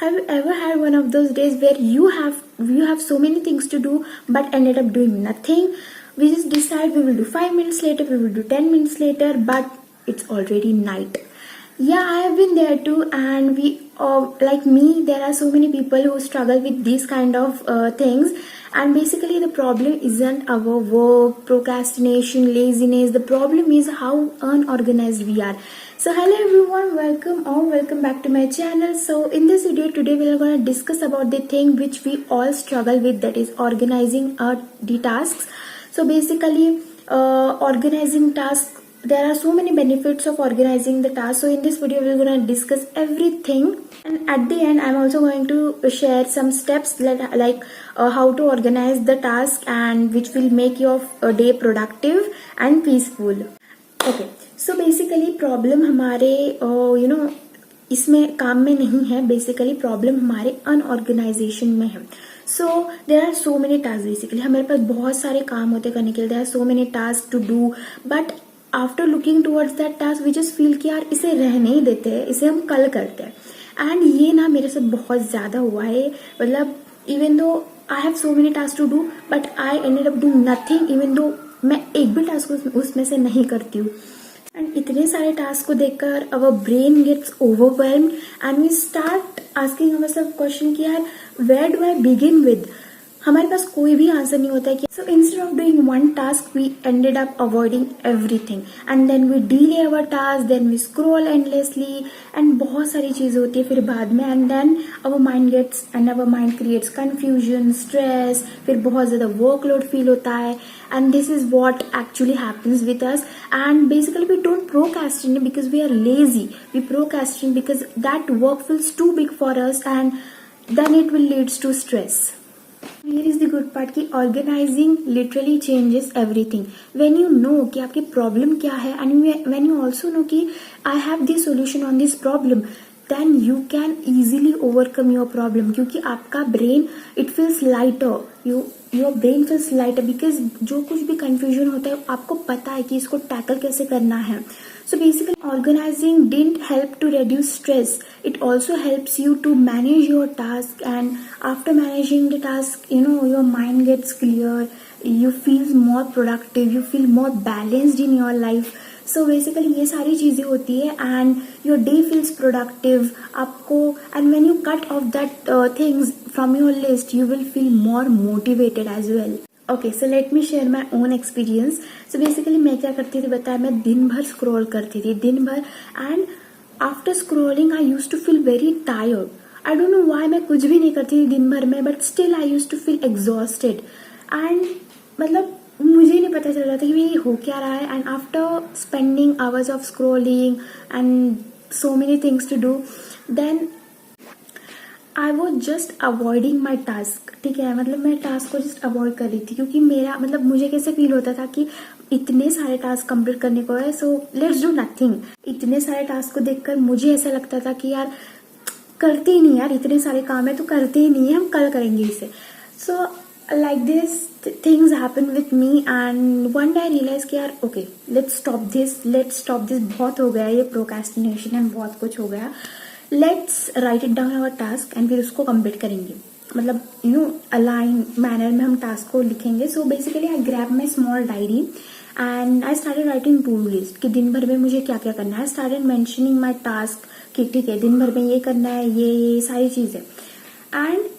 Have you ever had one of those days where you have so many things to do but ended up doing nothing? We just decide we will do 5 minutes later, we will do 10 minutes later, but it's already night. Yeah, I have been there too, and like me, there are so many people who struggle with these kind of things. And basically, the problem isn't our work, procrastination, laziness. The problem is how unorganized we are. So hello everyone, welcome back to my channel. So in this video today we are going to discuss about the thing which we all struggle with, that is organizing the tasks. So basically organizing tasks, there are so many benefits of organizing the task. So in this video we're going to discuss everything, and at the end I'm also going to share some steps that like how to organize the task and which will make your day productive and peaceful. Okay, so basically problem हमारे इसमें काम में नहीं है, basically problem हमारे organisation में है. So there are so many tasks. Basically हमारे पास बहुत सारे काम होते करने के लिए, there are so many task to do, but after looking towards that task we just feel कि यार इसे रहने ही देते हैं, इसे हम कल करते हैं. एंड ये ना मेरे साथ बहुत ज्यादा हुआ है. मतलब even though I have so many task to do but I ended up doing nothing, even though मैं एक भी टास्क उसमें से नहीं करती हूँ. एंड इतने सारे टास्क को देखकर our brain gets overwhelmed and we start asking ourself question कि यार where do I begin with. हमारे पास कोई भी आंसर नहीं होता है कि. So instead of doing one task we ended up avoiding everything and then we delay our task, then we scroll endlessly and बहुत सारी चीजें होती है फिर बाद में. And then our mind creates confusion, stress, फिर बहुत ज्यादा वर्कलोड फील होता है. And this is what actually happens with us. And basically we don't procrastinate because we are lazy. We procrastinate because that work feels too big for us and then it will leads to stress. Here is the good part कि organizing literally changes everything. When you know कि आपकी problem क्या है and when you also know कि I have the solution on this problem, then you can easily overcome your problem. क्योंकि आपका brain it feels lighter. Your brain feels lighter because जो कुछ भी confusion होता है आपको पता है कि इसको tackle कैसे करना है. So basically organizing didn't help to reduce stress. It also helps you to manage your task, and after managing the task, your mind gets clear, you feel more productive, you feel more balanced in your life. So basically ये सारी चीजें होती है and your day feels productive आपको. And when you cut off that things from your list, you will feel more motivated as well. Okay, so let me share my own experience. So basically मैं क्या करती थी बताया, मैं दिन भर scroll करती थी दिन भर, and after scrolling I used to feel very tired. I don't know why मैं कुछ भी नहीं करती थी दिन भर में, but still I used to feel exhausted. And मतलब मुझे नहीं पता चल रहा था कि ये हो क्या रहा है. And after spending hours of scrolling and so many things to do, then I was just avoiding my task. ठीक है, मतलब मैं टास्क को जस्ट अवॉइड कर रही थी क्योंकि मेरा मतलब मुझे कैसे फील होता था कि इतने सारे टास्क कंप्लीट करने को है, सो लेट्स डू नथिंग. इतने सारे टास्क को देखकर मुझे ऐसा लगता था कि यार करते ही नहीं, यार इतने सारे काम है तो करते ही नहीं है, हम कल करेंगे इसे. सो like this things happen with me, and one day I realized कि यार okay, let's stop this, बहुत हो गया ये procrastination and बहुत कुछ हो गया. Let's write it down our task and फिर उसको complete करेंगे. मतलब align manner में हम task को लिखेंगे. So basically I grabbed my small diary and I started writing to-do list कि दिन भर में मुझे क्या क्या करना है. I started mentioning my task कि ठीक है दिन भर में ये करना है, ये सारी चीजें. And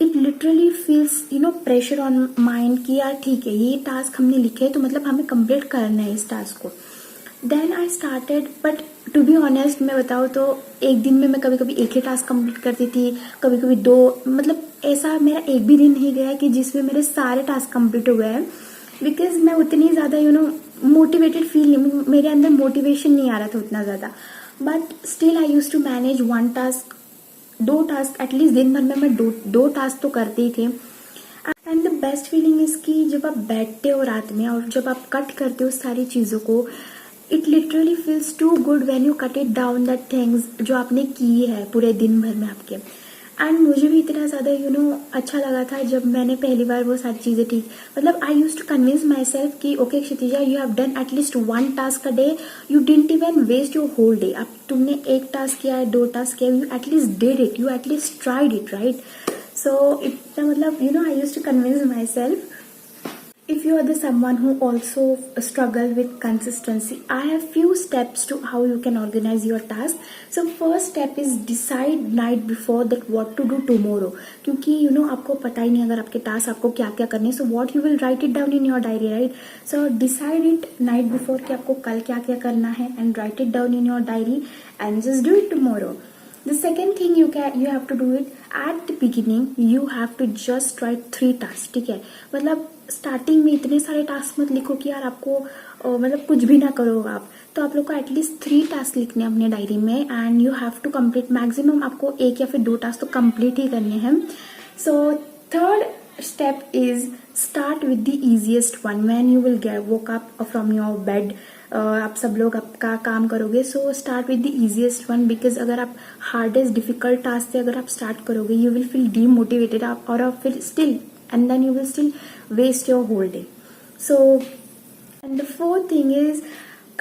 it literally feels pressure on mind कि यार ठीक है ये टास्क हमने लिखे तो मतलब हमें कंप्लीट करना है इस टास्क को. Then I started, but to be honest मैं बताऊँ तो एक दिन में मैं कभी कभी एक ही टास्क कंप्लीट करती थी, कभी कभी दो. मतलब ऐसा मेरा एक भी दिन नहीं गया कि जिसमें मेरे सारे टास्क कंप्लीट हो गए हैं, बिकॉज मैं उतनी ज़्यादा मोटिवेटेड फील नहीं, मेरे अंदर मोटिवेशन नहीं आ रहा था उतना ज़्यादा. But still I use to manage one task, दो टास्क एटलीस्ट दिन भर में मैं दो टास्क तो करते ही थे. And the best feeling is कि जब आप बैठते हो रात में और जब आप कट करते हो सारी चीज़ों को, it literally feels too good when you cut it down that things जो आपने की है पूरे दिन भर में आपके. एंड मुझे भी इतना ज़्यादा अच्छा लगा था जब मैंने पहली बार वो सारी चीज़ें ठीक, मतलब I use to convince myself कि okay Kshitija, you have done at least 1 task a day, you didn't even waste your whole day. अब तुमने 1 टास्क किया है, 2 टास्क किया, you at least did it, you at least tried it, right? So इतना मतलब I use to convince myself. If you are the someone who also struggle with consistency, I have few steps to how you can organize your task. So first step is decide night before that what to do tomorrow. क्योंकि आपको पता ही नहीं अगर आपके task आपको क्या क्या करने, so what you will write it down in your diary, right? So decide it night before कि आपको कल क्या क्या करना है and write it down in your diary and just do it tomorrow. The second thing you have to do it at the beginning. You have to just write 3 tasks. ठीक है, मतलब स्टार्टिंग में इतने सारे टास्क मत लिखो कि यार आपको मतलब कुछ भी ना करो आप, तो आप लोग को एटलीस्ट 3 टास्क लिखने हैं अपने डायरी में and you have to complete, maximum आपको 1 या फिर 2 टास्क तो कंप्लीट ही करने हैं. So third step is start with the easiest one. When you will get woke up from your bed, आप सब लोग आपका काम करोगे, so start with the easiest one, because अगर आप हार्डेस्ट डिफिकल्ट टास्क से अगर आप स्टार्ट करोगे यू विल फील डीमोटिवेटेड और आप फिर still and then you will still waste your whole day. So, and the fourth thing is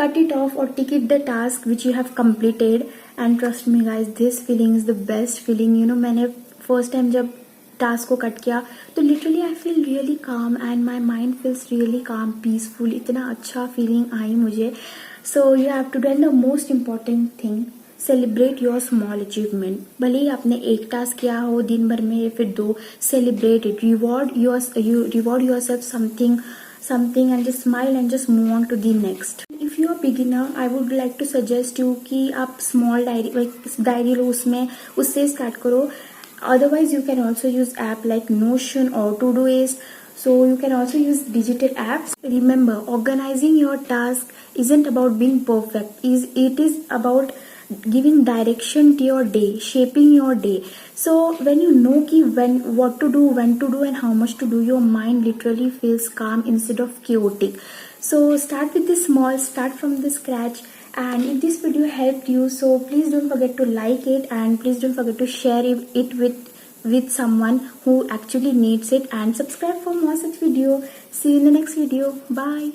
cut it off or tick it the task which you have completed. And trust me guys, this feeling is the best feeling. मैंने first time जब task को cut किया तो literally I feel really calm and my mind feels really calm, peaceful, इतना अच्छा feeling आई मुझे. So you have to done the most important thing, celebrate your small achievement. भले ही आपने 1 टास्क किया हो दिन भर में या फिर 2, celebrate it, reward yourself something and just smile and just move on to the next. If you are beginner I would like to suggest you कि आप स्मॉल डायरी लो, उससे स्टार्ट करो. Otherwise, you can also use app like Notion or Todoist. So you can also use digital apps. Remember, organizing your task isn't about being perfect. It is about giving direction to your day, shaping your day. So when you know what to do, when to do, and how much to do, your mind literally feels calm instead of chaotic. So start with the small, start from the scratch. And if this video helped you, so please don't forget to like it and please don't forget to share it with someone who actually needs it, and subscribe for more such video. See you in the next video. Bye.